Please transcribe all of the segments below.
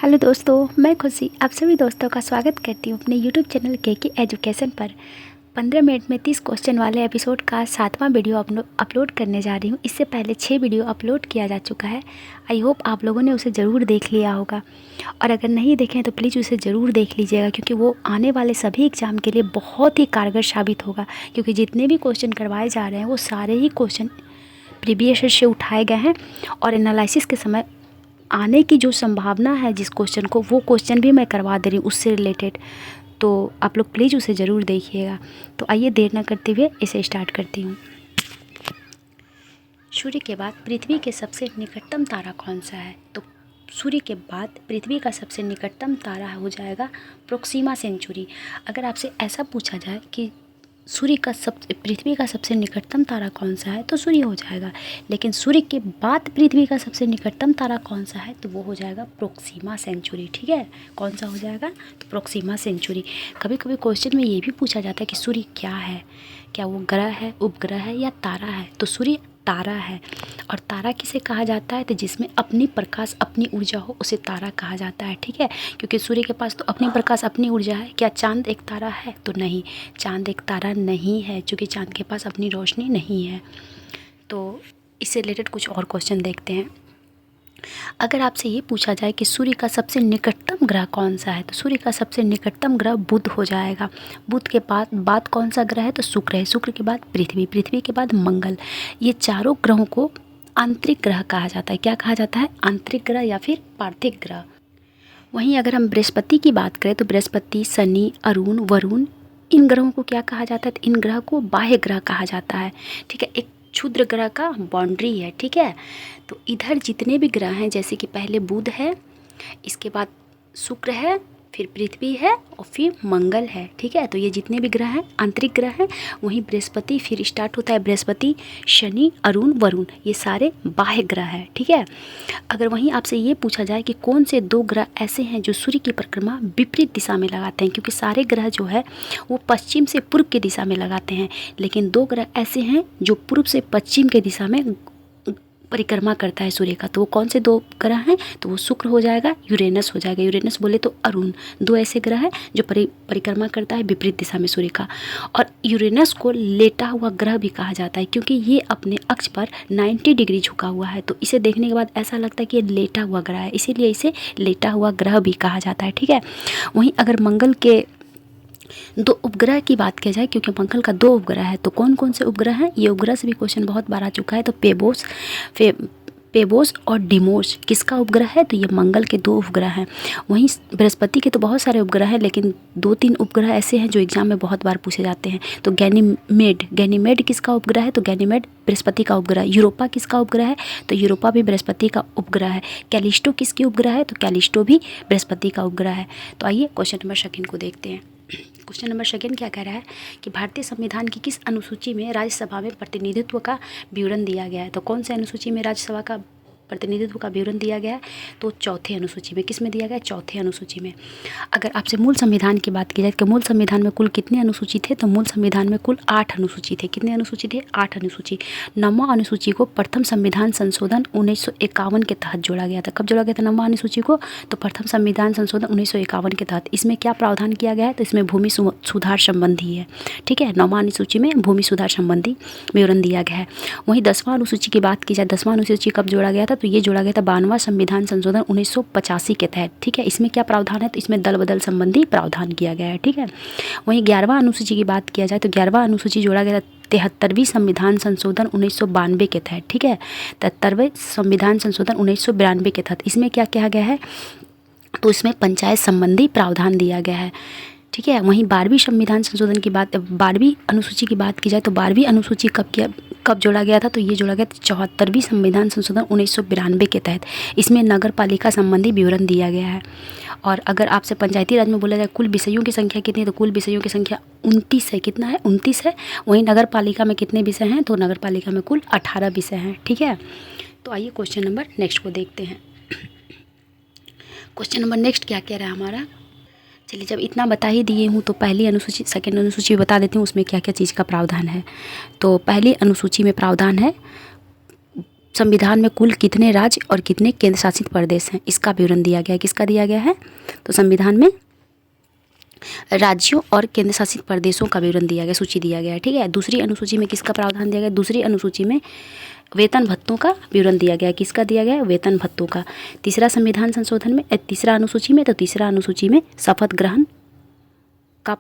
Hello दोस्तों, मैं खुशी आप सभी दोस्तों का स्वागत करती हूँ अपने यूट्यूब चैनल के एजुकेशन पर। 15 मिनट में 30 क्वेश्चन वाले एपिसोड का 7वां वीडियो अपलोड करने जा रही हूँ। इससे पहले 6 वीडियो अपलोड किया जा चुका है। आई होप आप लोगों ने उसे ज़रूर देख लिया होगा, और अगर नहीं देखें तो प्लीज़ उसे ज़रूर देख लीजिएगा, क्योंकि वो आने वाले सभी एग्ज़ाम के लिए बहुत ही कारगर साबित होगा। क्योंकि जितने भी क्वेश्चन करवाए जा रहे हैं वो सारे ही क्वेश्चन प्रीवियस ईयर से उठाए गए हैं, और एनालिसिस के समय आने की जो संभावना है जिस क्वेश्चन को, वो क्वेश्चन भी मैं करवा दे रही हूँ उससे रिलेटेड। तो आप लोग प्लीज़ उसे ज़रूर देखिएगा। तो आइए देर न करते हुए इसे स्टार्ट करती हूँ। सूर्य के बाद पृथ्वी के सबसे निकटतम तारा कौन सा है? तो सूर्य के बाद पृथ्वी का सबसे निकटतम तारा हो जाएगा प्रोक्सिमा सेंचुरी। अगर आपसे ऐसा पूछा जाए कि पृथ्वी का सबसे निकटतम तारा कौन सा है, तो सूर्य हो जाएगा। लेकिन सूर्य के बाद पृथ्वी का सबसे निकटतम तारा कौन सा है, तो वो हो जाएगा प्रोक्सिमा सेंचुरी। ठीक है, कौन सा हो जाएगा? तो प्रोक्सिमा सेंचुरी। कभी कभी क्वेश्चन में ये भी पूछा जाता है कि सूर्य क्या है, क्या वो ग्रह है, उपग्रह है या तारा है? तो सूर्य तारा है। और तारा किसे कहा जाता है? तो जिसमें अपनी प्रकाश, अपनी ऊर्जा हो, उसे तारा कहा जाता है। ठीक है, क्योंकि सूर्य के पास तो अपनी प्रकाश, अपनी ऊर्जा है। क्या चांद एक तारा है? तो नहीं, चांद एक तारा नहीं है, क्योंकि चांद के पास अपनी रोशनी नहीं है। तो इससे रिलेटेड कुछ और क्वेश्चन देखते हैं। अगर आपसे ये पूछा जाए कि सूर्य का सबसे निकटतम ग्रह कौन सा है, तो सूर्य का सबसे निकटतम ग्रह बुध हो जाएगा। बुध के बाद कौन सा ग्रह है? तो शुक्र है। शुक्र के बाद पृथ्वी, पृथ्वी के बाद मंगल। ये चारों ग्रहों को आंतरिक ग्रह कहा जाता है। क्या कहा जाता है? आंतरिक ग्रह या फिर पार्थिव ग्रह। वहीं अगर हम बृहस्पति की बात करें तो बृहस्पति, शनि, अरुण, वरुण, इन ग्रहों को क्या कहा जाता है? तो इन ग्रह को बाह्य ग्रह कहा जाता है। ठीक है, एक क्षुद्र ग्रह का बाउंड्री है। ठीक है, तो इधर जितने भी ग्रह हैं, जैसे कि पहले बुध है, इसके बाद शुक्र है, फिर पृथ्वी है और फिर मंगल है। ठीक है, तो ये जितने भी ग्रह हैं आंतरिक ग्रह हैं। वहीं बृहस्पति फिर स्टार्ट होता है, बृहस्पति, शनि, अरुण, वरुण, ये सारे बाह्य ग्रह हैं। ठीक है, अगर वहीं आपसे ये पूछा जाए कि कौन से 2 ग्रह ऐसे हैं जो सूर्य की परिक्रमा विपरीत दिशा में लगाते हैं, क्योंकि सारे ग्रह जो है वो पश्चिम से पूर्व की दिशा में लगाते हैं, लेकिन 2 ग्रह ऐसे हैं जो पूर्व से पश्चिम की दिशा में परिक्रमा करता है सूर्य का। तो वो कौन से 2 ग्रह हैं? तो वो शुक्र हो जाएगा, यूरेनस हो जाएगा। यूरेनस बोले तो अरुण। 2 ऐसे ग्रह हैं जो परिक्रमा करता है विपरीत दिशा में सूर्य का। और यूरेनस को लेटा हुआ ग्रह भी कहा जाता है, क्योंकि ये अपने अक्ष पर 90 डिग्री झुका हुआ है। तो इसे देखने के बाद ऐसा लगता है कि ये लेटा हुआ ग्रह है, इसीलिए इसे लेटा हुआ ग्रह भी कहा जाता है। ठीक है, वहीं अगर मंगल के 2 उपग्रह की बात की जाए, क्योंकि मंगल का 2 उपग्रह है, तो कौन कौन से उपग्रह हैं? ये उपग्रह से भी क्वेश्चन बहुत बार आ चुका है। तो पेबोस और डिमोस किसका उपग्रह है? तो ये मंगल के 2 उपग्रह हैं। वहीं बृहस्पति के तो बहुत सारे उपग्रह हैं, लेकिन 2-3 उपग्रह ऐसे हैं जो एग्जाम में बहुत बार पूछे जाते हैं। तो गैनीमेड किसका उपग्रह है? तो गैनीमेड बृहस्पति का उपग्रह। यूरोपा किसका उपग्रह है? तो यूरोपा भी बृहस्पति का उपग्रह है। कैलिस्टो किसकी उपग्रह है? तो कैलिस्टो भी बृहस्पति का उपग्रह है। तो आइए क्वेश्चन नंबर 2 को देखते हैं। क्वेश्चन नंबर 2 क्या कह रहा है कि भारतीय संविधान की किस अनुसूची में राज्यसभा में प्रतिनिधित्व का विवरण दिया गया है? तो कौन से अनुसूची में राज्यसभा का प्रतिनिधित्व का विवरण दिया गया है? तो 4थे अनुसूची में। किस में दिया गया है? 4थे अनुसूची में। अगर आपसे मूल संविधान की बात की जाए कि मूल संविधान में कुल कितने अनुसूची थे, तो मूल संविधान में कुल 8 अनुसूची थे। कितने अनुसूची थे? 8 अनुसूची। 9वां अनुसूची को प्रथम संविधान संशोधन 1951 के तहत जोड़ा गया था। कब जोड़ा गया था 9वां अनुसूची को? तो प्रथम संविधान संशोधन 1951 के तहत। इसमें क्या प्रावधान किया गया है? तो इसमें भूमि सुधार संबंधी है। ठीक है, 9वां अनुसूची में भूमि सुधार संबंधी विवरण दिया गया है। वहीं 10वां अनुसूची की बात की जाए, 10वां अनुसूची कब जोड़ा गया था? तो ये जोड़ा गया था 92वां संविधान संशोधन 1985 के तहत। ठीक है, इसमें क्या प्रावधान है? तो इसमें दल बदल संबंधी प्रावधान किया गया है। ठीक है, वहीं 11वां अनुसूची की बात किया जाए तो 11वां अनुसूची जोड़ा गया था 73वीं संविधान संशोधन 1992 के तहत। ठीक है, 73वें संविधान संशोधन 1992 के तहत। इसमें क्या कहा गया है? तो इसमें पंचायत संबंधी प्रावधान दिया गया है। ठीक है, वहीं 12वीं संविधान संशोधन की बात, 12वीं अनुसूची की बात की जाए तो 12वीं अनुसूची कब जोड़ा गया था? तो ये जोड़ा गया था 74वीं संविधान संशोधन 1992 के तहत। इसमें नगर पालिका संबंधी विवरण दिया गया है। और अगर आपसे पंचायती राज में बोला जाए कुल विषयों की संख्या कितनी है, तो कुल विषयों की संख्या 29 है। कितना है? 29 है। वहीं नगर पालिका में कितने विषय हैं? तो नगर पालिका में कुल 18 विषय हैं। ठीक है, तो आइए क्वेश्चन नंबर नेक्स्ट को देखते हैं। क्वेश्चन नंबर नेक्स्ट क्या कह रहा है हमारा? चलिए, जब इतना बता ही दिए हूँ तो पहली अनुसूची, 2nd अनुसूची बता देती हूँ उसमें क्या क्या चीज़ का प्रावधान है। तो पहली अनुसूची में प्रावधान है संविधान में कुल कितने राज्य और कितने केंद्र शासित प्रदेश हैं, इसका विवरण दिया गया है। किसका दिया गया है? तो संविधान में राज्यों और केंद्र शासित प्रदेशों का विवरण दिया गया, सूची दिया गया है। ठीक है, दूसरी अनुसूची में किसका प्रावधान दिया गया? दूसरी अनुसूची में वेतन भत्तों का विवरण दिया गया है। किसका दिया गया है? वेतन भत्तों का। तीसरा संविधान संशोधन में तीसरा अनुसूची में, तो तीसरा अनुसूची में शपथ ग्रहण का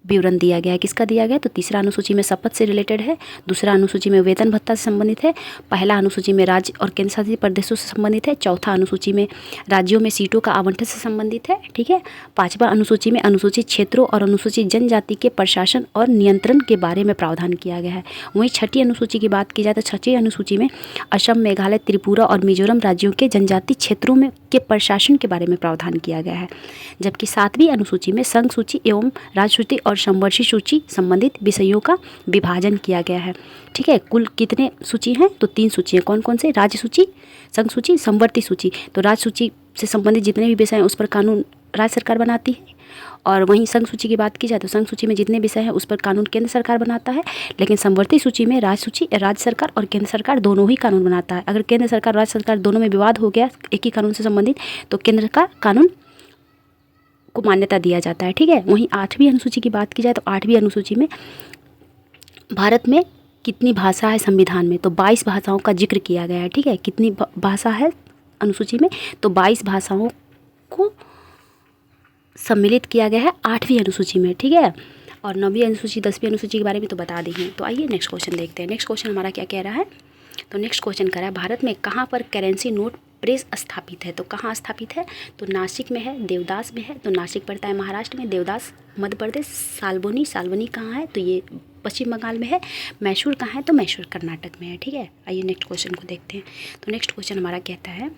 विवरण दिया गया है। किसका दिया गया है? तो तीसरा अनुसूची में शपथ से रिलेटेड है, दूसरा अनुसूची में वेतन भत्ता से संबंधित है, पहला अनुसूची में राज्य और केंद्र शासित प्रदेशों से संबंधित है, चौथा अनुसूची में राज्यों में सीटों का आवंटन से संबंधित है। ठीक है, पांचवा अनुसूची में अनुसूचित क्षेत्रों और अनुसूचित जनजाति के प्रशासन और नियंत्रण के बारे में प्रावधान किया गया है। वहीं छठी अनुसूची की बात की जाए तो छठी अनुसूची में असम, मेघालय, त्रिपुरा और मिजोरम राज्यों के जनजाति क्षेत्रों में के प्रशासन के बारे में प्रावधान किया गया है। जबकि सातवीं अनुसूची में संघ सूची एवं राज्य सूची और समवर्ती सूची संबंधित विषयों का विभाजन किया गया है। ठीक है, कुल कितने सूची हैं? तो 3 सूची हैं। कौन कौन से? राज्य सूची, संघ सूची, समवर्ती सूची। तो राज्य सूची से संबंधित जितने भी विषय हैं उस पर कानून राज्य सरकार बनाती है, और वहीं संघ सूची की बात की जाए तो संघ सूची में जितने विषय हैं उस पर कानून केंद्र सरकार बनाता है। लेकिन समवर्ती सूची में राज्य सरकार और केंद्र सरकार दोनों ही कानून बनाता है। अगर केंद्र सरकार राज्य सरकार दोनों में विवाद हो गया एक ही कानून से संबंधित, तो केंद्र का कानून को मान्यता दिया जाता है। ठीक है, वहीं 8वीं अनुसूची की बात की जाए तो 8वीं अनुसूची में भारत में कितनी भाषा है संविधान में? तो 22 भाषाओं का जिक्र किया गया है। ठीक है, कितनी भाषा है अनुसूची में? तो 22 भाषाओं को सम्मिलित किया गया है 8वीं अनुसूची में। ठीक है, और 9वीं अनुसूची 10वीं अनुसूची के बारे में तो बता दी है। तो आइए नेक्स्ट क्वेश्चन देखते हैं। नेक्स्ट क्वेश्चन हमारा क्या कह रहा है? तो नेक्स्ट क्वेश्चन कह रहा है भारत में कहाँ पर करेंसी नोट प्रेस स्थापित है? तो कहाँ स्थापित है? तो नासिक में है, देवदास में है। तो नासिक पड़ता है महाराष्ट्र में, देवदास मध्य प्रदेश, साल्बनी कहाँ है? तो ये पश्चिम बंगाल में है। मैसूर कहाँ है? तो मैसूर कर्नाटक में है। ठीक है, आइए नेक्स्ट क्वेश्चन को देखते हैं। तो नेक्स्ट क्वेश्चन हमारा कहता है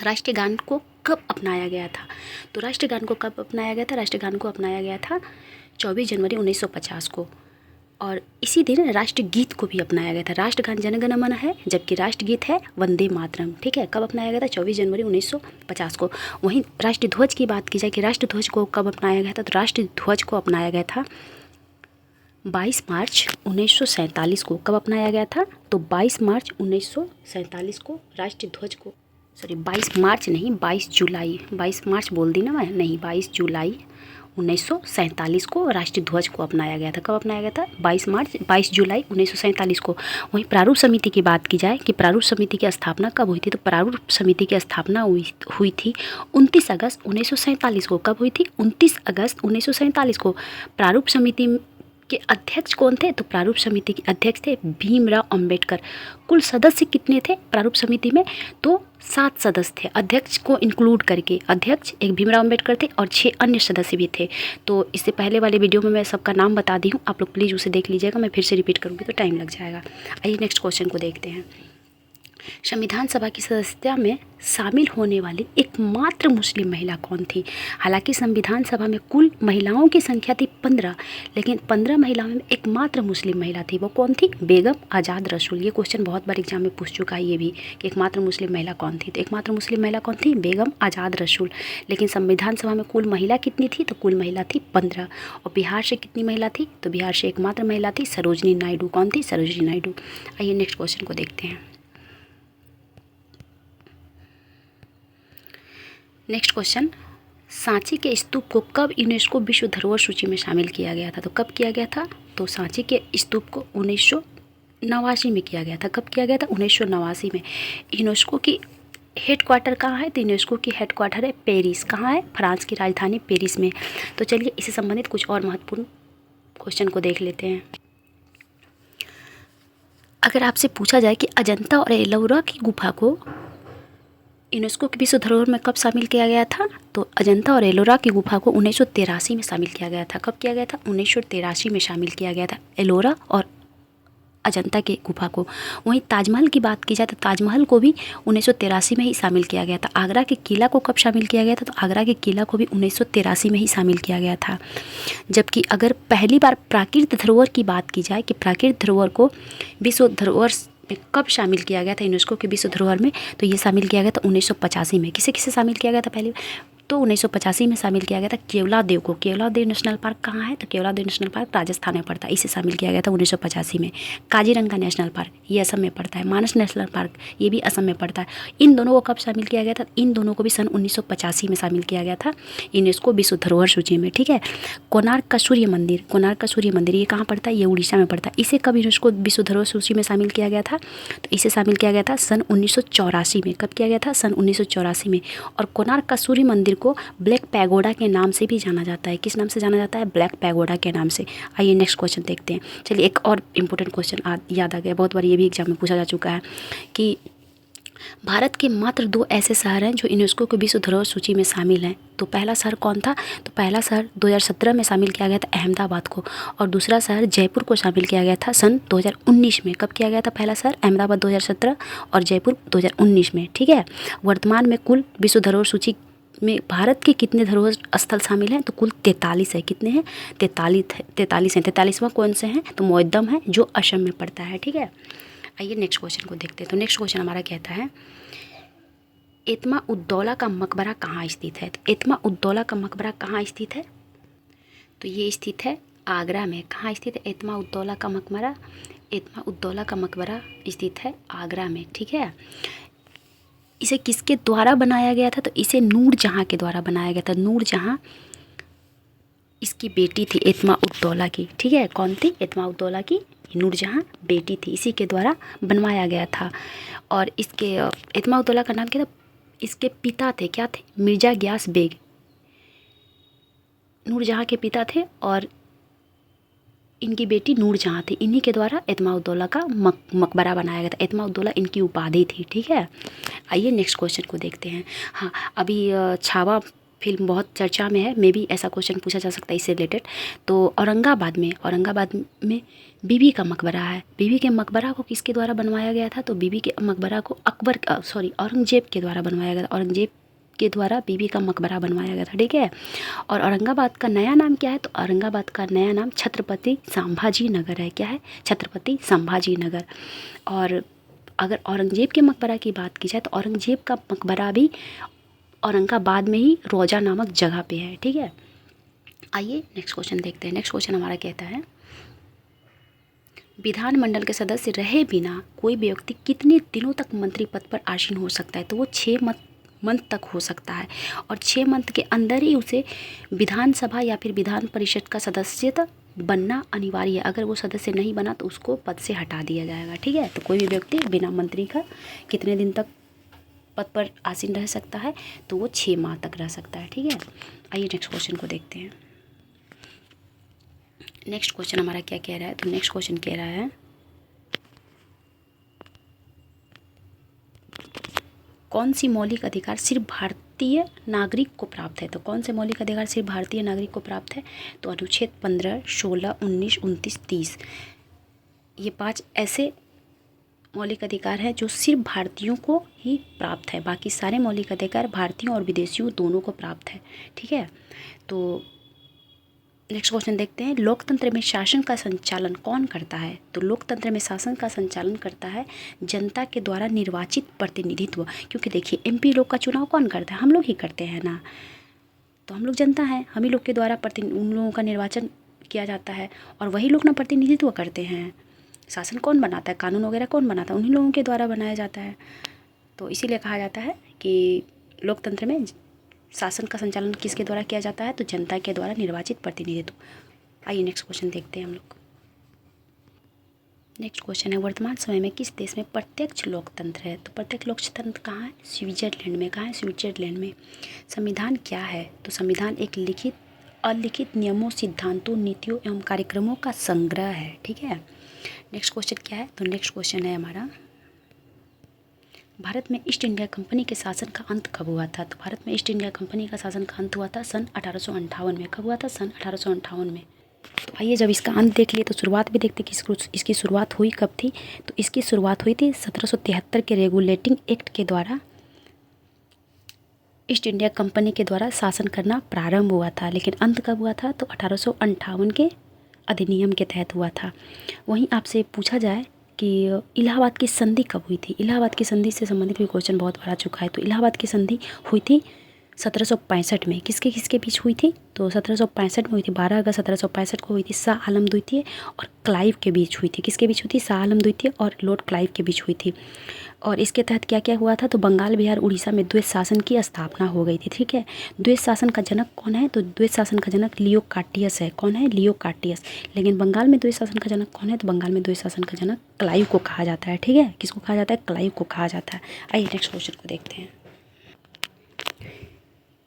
राष्ट्रीय गान को कब अपनाया गया था? तो राष्ट्रीय गान को कब अपनाया गया था? राष्ट्रीय गान को अपनाया गया था 24 जनवरी 1950 को, और इसी दिन राष्ट्रगीत को भी अपनाया गया था। राष्ट्रगान जन गण मन है, जबकि राष्ट्रगीत है वंदे मातरम। ठीक है, कब अपनाया गया था? 24 जनवरी 1950 को। वहीं राष्ट्रीय ध्वज की बात की जाए कि राष्ट्र ध्वज को कब अपनाया गया था? तो राष्ट्रीय ध्वज को अपनाया गया था 22 मार्च 1947 को। कब अपनाया गया था? तो 22 मार्च 1947 को राष्ट्रीय ध्वज को, 22 मार्च नहीं 22 जुलाई, 22 मार्च बोल दी ना मैं, नहीं 22 जुलाई 1947 को राष्ट्रीय ध्वज को अपनाया गया था। कब अपनाया गया था? 22 जुलाई 1947 को। वहीं प्रारूप समिति की बात की जाए कि प्रारूप समिति की स्थापना कब हुई थी? तो प्रारूप समिति की स्थापना हुई थी 29 अगस्त 1947 को। कब हुई थी? 29 अगस्त 1947 को। प्रारूप समिति के अध्यक्ष कौन थे? तो प्रारूप समिति के अध्यक्ष थे भीमराव अंबेडकर। कुल सदस्य कितने थे प्रारूप समिति में? तो 7 सदस्य थे, अध्यक्ष को इंक्लूड करके। अध्यक्ष एक भीमराव अंबेडकर थे और 6 अन्य सदस्य भी थे। तो इससे पहले वाले वीडियो में मैं सबका नाम बता दी हूँ, आप लोग प्लीज़ उसे देख लीजिएगा। मैं फिर से रिपीट करूँगी तो टाइम लग जाएगा। आइए नेक्स्ट क्वेश्चन को देखते हैं। संविधान सभा की सदस्यता में शामिल होने वाली एकमात्र मुस्लिम महिला कौन थी? हालांकि संविधान सभा में कुल महिलाओं की संख्या थी 15, लेकिन 15 महिलाओं में एकमात्र मुस्लिम महिला थी। वो कौन थी? बेगम आज़ाद रसूल। ये क्वेश्चन बहुत बार एग्जाम में पूछ चुका है ये भी कि एकमात्र मुस्लिम महिला कौन थी। तो एकमात्र मुस्लिम महिला कौन थी? बेगम आज़ाद रसूल। लेकिन संविधान सभा में कुल महिला कितनी थी? तो कुल महिला थी 15। और बिहार से कितनी महिला थी? तो बिहार से एकमात्र महिला थी सरोजनी नायडू। कौन थी? सरोजनी नायडू। आइए नेक्स्ट क्वेश्चन को देखते हैं। नेक्स्ट क्वेश्चन, सांची के स्तूप को कब यूनेस्को विश्व धरोहर सूची में शामिल किया गया था? तो कब किया गया था? तो सांची के स्तूप को 1989 में किया गया था। कब किया गया था? 1989 में। यूनेस्को की हेड क्वार्टर कहाँ है? तो यूनेस्को की हेड क्वार्टर है पेरिस। कहाँ है? फ्रांस की राजधानी पेरिस में। तो चलिए इससे संबंधित कुछ और महत्वपूर्ण क्वेश्चन को देख लेते हैं। अगर आपसे पूछा जाए कि अजंता और एलोरा की गुफा को यूनेस्को की विश्व धरोहर में कब शामिल किया गया था? तो अजंता और एलोरा की गुफा को 1983 में शामिल किया गया था। कब किया गया था? 1983 में शामिल किया गया था एलोरा और अजंता के गुफा को। वहीं ताजमहल की बात की जाए तो ताजमहल को भी 1983 में ही शामिल किया गया था। आगरा के किला को कब शामिल किया गया था? तो आगरा के किला को भी 1983 में ही शामिल किया गया था। जबकि अगर पहली बार प्राकृतिक धरोहर की बात की जाए कि प्राकृतिक धरोहर को विश्व धरोहर कब शामिल किया गया था यूनेस्को के विश्व धरोहर में, तो ये शामिल किया गया था 1985 में। किसे किसे शामिल किया गया था? पहले तो 1985 में शामिल किया गया था केवलादेव को। केवलादेव नेशनल पार्क कहाँ है? तो केवलादेव नेशनल पार्क राजस्थान में पड़ता है, इसे शामिल किया गया था 1985 में। काजीरंगा नेशनल पार्क ये असम में पड़ता है। मानस नेशनल पार्क ये भी असम में पड़ता है। इन दोनों को कब शामिल किया गया था? इन दोनों को भी सन 1985 में शामिल किया गया था यूनेस्को विश्व धरोहर सूची में, ठीक है। कोणार्क का सूर्य मंदिर, कोणार्क का सूर्य मंदिर ये कहाँ पड़ता है? ये उड़ीसा में पड़ता है। इसे कब यूनेस्को विश्व धरोहर सूची में शामिल किया गया था? तो इसे शामिल किया गया था सन 1984 में। कब किया गया था? सन 1984 में। और कोणार्क का सूर्य मंदिर को ब्लैक पैगोडा के नाम से भी जाना जाता है। किस नाम से जाना जाता है? ब्लैक पैगोडा के नाम से। आइए नेक्स्ट क्वेश्चन देखते हैं। चलिए एक और इम्पोर्टेंट क्वेश्चन याद आ गया, बहुत बार ये भी एग्जाम में पूछा जा चुका है कि भारत के मात्र 2 ऐसे शहर हैं जो यूनेस्को के विश्व धरोहर सूची में शामिल हैं। तो पहला शहर कौन था? तो पहला शहर 2017 में शामिल किया गया था अहमदाबाद को, और दूसरा शहर जयपुर को शामिल किया गया था सन 2019 में। कब किया गया था पहला शहर? अहमदाबाद 2017 और जयपुर 2019 में, ठीक है। वर्तमान में कुल विश्व धरोहर सूची में भारत के कितने धरोहर स्थल शामिल हैं? तो कुल 43 है। कितने हैं? 43 हैं। 43वां कौन से हैं? तो मोइद्दम है जो असम में पड़ता है, ठीक है। आइए नेक्स्ट क्वेश्चन को देखते हैं। तो नेक्स्ट क्वेश्चन हमारा कहता है एतमा उद्दौला का मकबरा कहाँ स्थित है? तो एतमा उद्दौला का मकबरा कहाँ स्थित है? तो ये स्थित है आगरा में। कहाँ स्थित है एतमा उद्दौला का मकबरा? एतमा उद्दौला का मकबरा स्थित है आगरा में, ठीक है। इसे किसके द्वारा बनाया गया था? तो इसे नूरजहाँ के द्वारा बनाया गया था। नूरजहाँ इसकी बेटी थी एतमा उद्दौला की, ठीक है। कौन थी? एतमा उद्दौला की नूरजहाँ बेटी थी, इसी के द्वारा बनवाया गया था। और इसके एतमा उद्दौला का नाम क्या था? इसके पिता थे, क्या थे? मिर्ज़ा गियास बेग नूरजहाँ के पिता थे, और इनकी बेटी नूरजहाँ थी। इन्हीं के द्वारा एतमा उद्दौला का मकबरा बनाया गया था। एतमा उद्दौला इनकी उपाधि थी, ठीक है। आइए नेक्स्ट क्वेश्चन को देखते हैं। हाँ, अभी छावा फिल्म बहुत चर्चा में है, मे भी ऐसा क्वेश्चन पूछा जा सकता है इससे रिलेटेड। तो औरंगाबाद में बीबी का मकबरा है। बीबी के मकबरा को किसके द्वारा बनवाया गया था? तो बीबी के मकबरा को औरंगजेब के द्वारा बनवाया गया था। औरंगजेब के द्वारा बीबी का मकबरा बनवाया गया था, ठीक है। और औरंगाबाद का नया नाम क्या है? तो औरंगाबाद का नया नाम छत्रपति संभाजी नगर है। क्या है? छत्रपति संभाजी नगर। और अगर औरंगजेब के मकबरा की बात की जाए तो औरंगजेब का मकबरा भी औरंगाबाद में ही रोजा नामक जगह पे है, ठीक है। आइए नेक्स्ट क्वेश्चन देखते हैं। नेक्स्ट क्वेश्चन हमारा कहता है विधानमंडल के सदस्य रहे बिना कोई भी व्यक्ति कितने दिनों तक मंत्री पद पर आसीन हो सकता है? तो वो 6 मंथ तक हो सकता है, और 6 मंथ के अंदर ही उसे विधानसभा या फिर विधान परिषद का सदस्यता बनना अनिवार्य है। अगर वो सदस्य नहीं बना तो उसको पद से हटा दिया जाएगा, ठीक है। तो कोई भी व्यक्ति बिना मंत्री का कितने दिन तक पद पर आसीन रह सकता है? तो वो 6 माह तक रह सकता है, ठीक है। आइए नेक्स्ट क्वेश्चन को देखते हैं। नेक्स्ट क्वेश्चन हमारा क्या कह रहा है? तो नेक्स्ट क्वेश्चन कह रहा है कौन सी मौलिक अधिकार सिर्फ भारतीय नागरिक को प्राप्त है? तो कौन से मौलिक अधिकार सिर्फ भारतीय नागरिक को प्राप्त है? तो अनुच्छेद 15, 16, 19, 29, 30 ये 5 ऐसे मौलिक अधिकार हैं जो सिर्फ भारतीयों को ही प्राप्त है। बाकी सारे मौलिक अधिकार भारतीयों और विदेशियों दोनों को प्राप्त है, ठीक है। तो नेक्स्ट क्वेश्चन देखते हैं लोकतंत्र में शासन का संचालन कौन करता है? तो लोकतंत्र में शासन का संचालन करता है जनता के द्वारा निर्वाचित प्रतिनिधित्व। क्योंकि देखिए एमपी लोग का चुनाव कौन करता है? हम लोग ही करते हैं ना। तो हम लोग जनता हैं, हम ही लोग के द्वारा उन लोगों का निर्वाचन किया जाता है, और वही लोग ना प्रतिनिधित्व करते हैं। शासन कौन बनाता है? कानून वगैरह कौन बनाता है? उन्हीं लोगों के द्वारा बनाया जाता है। तो इसीलिए कहा जाता है कि लोकतंत्र में शासन का संचालन किसके द्वारा किया जाता है? तो जनता के द्वारा निर्वाचित प्रतिनिधित्व। आइए नेक्स्ट क्वेश्चन देखते हैं हम लोग। नेक्स्ट क्वेश्चन है वर्तमान समय में किस देश में प्रत्यक्ष लोकतंत्र है? तो प्रत्यक्ष लोकतंत्र कहाँ है? स्विट्जरलैंड में। कहाँ है? स्विट्जरलैंड में। संविधान क्या है? तो संविधान एक लिखित अलिखित नियमों, सिद्धांतों, नीतियों एवं कार्यक्रमों का संग्रह है, ठीक है। नेक्स्ट क्वेश्चन क्या है? तो नेक्स्ट क्वेश्चन है हमारा भारत में ईस्ट इंडिया कंपनी के शासन का अंत कब हुआ था? तो भारत में ईस्ट इंडिया कंपनी का शासन का अंत हुआ था सन 1858 में। कब हुआ था? सन 1858 में। तो आइए जब इसका अंत देख लिए तो शुरुआत भी देखते कि इसकी शुरुआत हुई कब थी। तो इसकी शुरुआत हुई थी 1773 के रेगुलेटिंग एक्ट के द्वारा ईस्ट इंडिया कंपनी के द्वारा शासन करना प्रारंभ हुआ था। लेकिन अंत कब हुआ था? तो 1858 के अधिनियम के तहत हुआ था। वहीं आपसे पूछा जाए कि इलाहाबाद की संधि कब हुई थी? इलाहाबाद की संधि से संबंधित भी क्वेश्चन बहुत बार आ चुका है। तो इलाहाबाद की संधि हुई थी 1765 में किसके किसके बीच हुई थी? तो 1765 में हुई थी, 12 अगस्त 1765 को हुई थी, शाह आलम द्वितीय और क्लाइव के बीच हुई थी। किसके बीच हुई थी? शाह आलम द्वितीय और लॉर्ड क्लाइव के बीच हुई थी। और इसके तहत क्या क्या हुआ था? तो बंगाल, बिहार, उड़ीसा में द्वैत शासन की स्थापना हो गई थी। ठीक है, द्वैत शासन का जनक कौन है? तो द्वैत शासन का जनक लियो कार्टियस है। कौन है? लियो कार्टियस। लेकिन बंगाल में द्वैत शासन का जनक कौन है? तो बंगाल में द्वैत शासन का जनक क्लाइव को कहा जाता है। ठीक है, किसको कहा जाता है? क्लाइव को कहा जाता है। आइए नेक्स्ट क्वेश्चन को देखते हैं।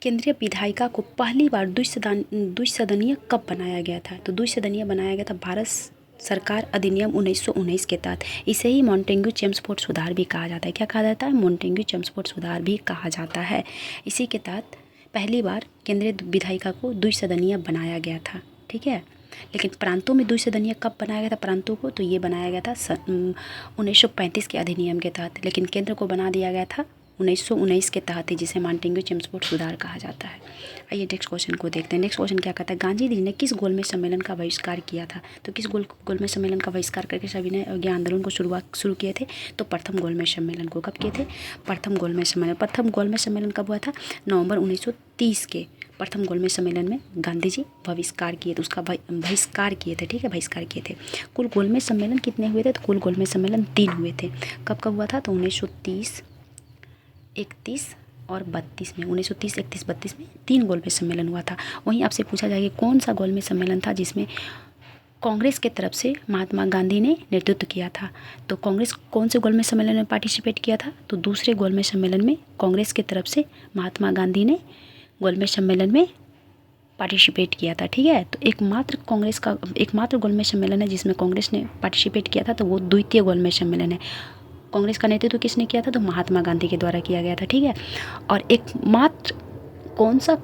केंद्रीय विधायिका को पहली बार द्विसदनीय कब बनाया गया था? तो द्विसदनीय बनाया गया था भारत सरकार अधिनियम 1919 के तहत। इसे ही मॉन्टेग्यू चेम्सफोर्ड सुधार भी कहा जाता है। क्या कहा जाता है? मॉन्टेग्यू चेम्सफोर्ड सुधार भी कहा जाता है। इसी के तहत पहली बार केंद्रीय विधायिका को द्विसदनीय बनाया गया था। ठीक है, लेकिन प्रांतों में द्विसदनीय कब बनाया गया था प्रांतों को? तो ये बनाया गया था 1935 के अधिनियम के तहत। लेकिन केंद्र को बना दिया गया था 1919 के तहत ही, जिसे मॉन्टेग्यू चेम्सफोर्ड सुधार कहा जाता है। आइए नेक्स्ट क्वेश्चन को देखते हैं। नेक्स्ट क्वेश्चन क्या कहता है? गांधी जी ने किस गोलमेज सम्मेलन का बहिष्कार किया था? तो किस गोलमेज सम्मेलन का बहिष्कार करके सभी ने आंदोलन को शुरू किए थे? तो प्रथम गोलमेज सम्मेलन को। कब किए थे? प्रथम गोलमेज सम्मेलन। प्रथम गोलमेज सम्मेलन कब हुआ था? नवंबर 1930 के प्रथम गोलमेज सम्मेलन में गांधी जी बहिष्कार किए थे, उसका बहिष्कार किए थे। ठीक है, बहिष्कार किए थे। कुल गोलमेज सम्मेलन कितने हुए थे? तो कुल गोलमेज सम्मेलन 3 हुए थे। कब कब हुआ था? तो 1930, 31 और 32 में। 1930, 31, 32 में 3 गोलमेज सम्मेलन हुआ था। वहीं आपसे पूछा जाएगा कौन सा गोलमेज सम्मेलन था जिसमें कांग्रेस के तरफ से महात्मा गांधी ने नेतृत्व किया था? तो कांग्रेस कौन से गोलमेज सम्मेलन में पार्टिसिपेट किया था? तो दूसरे गोलमेज सम्मेलन में कांग्रेस की तरफ से महात्मा गांधी ने गोलमेज सम्मेलन में पार्टिसिपेट किया था। ठीक है, तो एकमात्र गोलमेज सम्मेलन है जिसमें कांग्रेस ने पार्टिसिपेट किया था, तो वो द्वितीय गोलमेज सम्मेलन है। कांग्रेस का नेतृत्व किसने किया था? तो महात्मा गांधी के द्वारा किया गया था। ठीक है, और एकमात्र कौन सा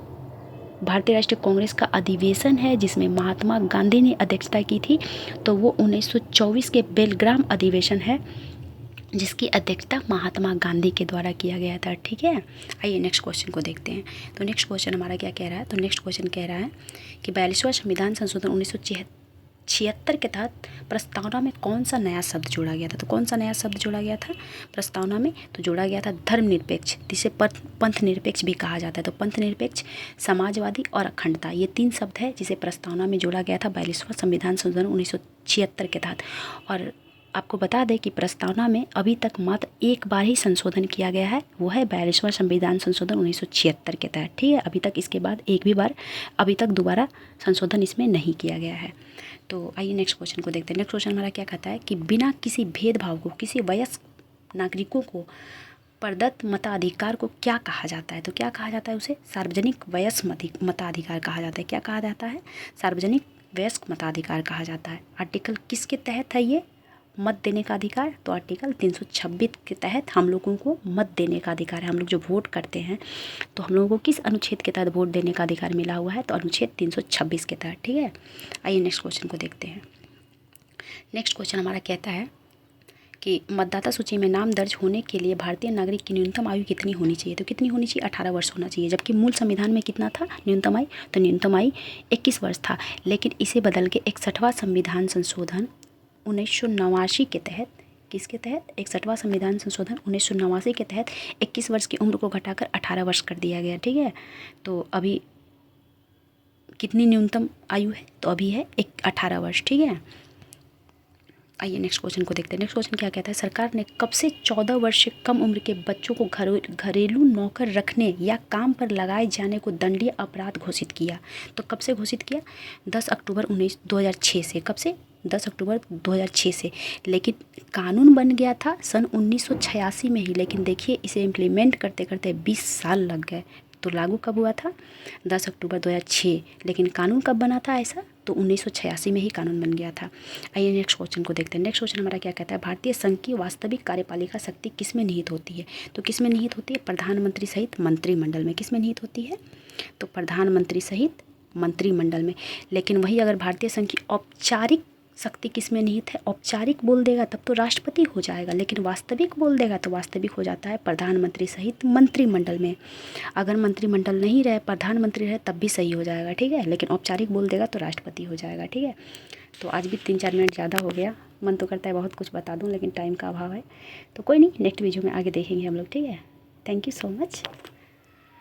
भारतीय राष्ट्रीय कांग्रेस का अधिवेशन है जिसमें महात्मा गांधी ने अध्यक्षता की थी? तो वो 1924 के बेलग्राम अधिवेशन है, जिसकी अध्यक्षता महात्मा गांधी के द्वारा किया गया था। ठीक है, आइए नेक्स्ट क्वेश्चन को देखते हैं। तो नेक्स्ट क्वेश्चन हमारा क्या कह रहा है? तो नेक्स्ट क्वेश्चन कह रहा है कि 42वां संविधान संशोधन 1976 के तहत प्रस्तावना में कौन सा नया शब्द जोड़ा गया था? तो कौन सा नया शब्द जोड़ा गया था प्रस्तावना में? तो जोड़ा गया था धर्मनिरपेक्ष, जिसे पंथ निरपेक्ष भी कहा जाता है। तो पंथ निरपेक्ष, समाजवादी और अखंडता, ये 3 शब्द है जिसे प्रस्तावना में जोड़ा गया था 42वां संविधान संशोधन 1976 के तहत। और आपको बता दें कि प्रस्तावना में अभी तक मात्र एक बार ही संशोधन किया गया है, वो है 42वां संविधान संशोधन 1976 के तहत। ठीक है, अभी तक इसके बाद एक भी बार अभी तक दोबारा संशोधन इसमें नहीं किया गया है। तो आइए नेक्स्ट क्वेश्चन को देखते हैं। नेक्स्ट क्वेश्चन हमारा क्या कहता है कि बिना किसी भेदभाव को किसी वयस्क नागरिकों को प्रदत्त मताधिकार को क्या कहा जाता है? तो क्या कहा जाता है? उसे सार्वजनिक वयस्क मताधिकार कहा जाता है। क्या कहा जाता है? सार्वजनिक वयस्क मताधिकार कहा जाता है। आर्टिकल किसके तहत है ये मत देने का अधिकार? तो आर्टिकल 326 के तहत हम लोगों को मत देने का अधिकार है। हम लोग जो वोट करते हैं तो हम लोगों को किस अनुच्छेद के तहत वोट देने का अधिकार मिला हुआ है? तो अनुच्छेद 326 के तहत। ठीक है, आइए नेक्स्ट क्वेश्चन को देखते हैं। नेक्स्ट क्वेश्चन हमारा कहता है कि मतदाता सूची में नाम दर्ज होने के लिए भारतीय नागरिक की न्यूनतम आयु कितनी होनी चाहिए? तो कितनी होनी चाहिए? 18 वर्ष होना चाहिए। जबकि मूल संविधान में कितना था न्यूनतम आयु? तो न्यूनतम आयु 21 वर्ष था। लेकिन इसे बदल के 61वां संविधान संशोधन 1989 के तहत, किसके तहत? 61वां संविधान संशोधन 1989 के तहत 21 वर्ष की उम्र को घटाकर 18 वर्ष कर दिया गया। ठीक है, तो अभी कितनी न्यूनतम आयु है? तो अभी है 18 वर्ष। ठीक है, आइए नेक्स्ट क्वेश्चन को देखते हैं। नेक्स्ट क्वेश्चन क्या कहता है? सरकार ने कब से 14 वर्ष से कम उम्र के बच्चों को घरेलू नौकर रखने या काम पर लगाए जाने को दंडनीय अपराध घोषित किया? तो कब से घोषित किया? 10 अक्टूबर 2006 से। कब से? 10 अक्टूबर 2006 से। लेकिन कानून बन गया था सन 1986 में ही, लेकिन देखिए इसे इम्प्लीमेंट करते करते 20 साल लग गए। तो लागू कब हुआ था? 10 अक्टूबर 2006। लेकिन कानून कब बना था ऐसा? तो 1986 में ही कानून बन गया था। आइए नेक्स्ट क्वेश्चन को देखते हैं। नेक्स्ट क्वेश्चन हमारा क्या कहता है? भारतीय संघ की वास्तविक कार्यपालिका शक्ति किस में निहित होती है? तो किस में निहित होती है? प्रधानमंत्री सहित मंत्रिमंडल में। किस में निहित होती है? तो प्रधानमंत्री सहित मंत्रिमंडल में। लेकिन वही अगर भारतीय संघ की औपचारिक शक्ति किस में निहित है? औपचारिक बोल देगा तब तो राष्ट्रपति हो जाएगा, लेकिन वास्तविक बोल देगा तो वास्तविक हो जाता है प्रधानमंत्री सहित मंत्रिमंडल में। अगर मंत्रिमंडल नहीं रहे, प्रधानमंत्री रहे तब भी सही हो जाएगा। ठीक है, लेकिन औपचारिक बोल देगा तो राष्ट्रपति हो जाएगा। ठीक है, तो आज भी 3-4 मिनट ज़्यादा हो गया। मन तो करता है बहुत कुछ बता दूँ, लेकिन टाइम का अभाव है। तो कोई नहीं, नेक्स्ट वीडियो में आगे देखेंगे हम लोग। ठीक है, थैंक यू सो मच।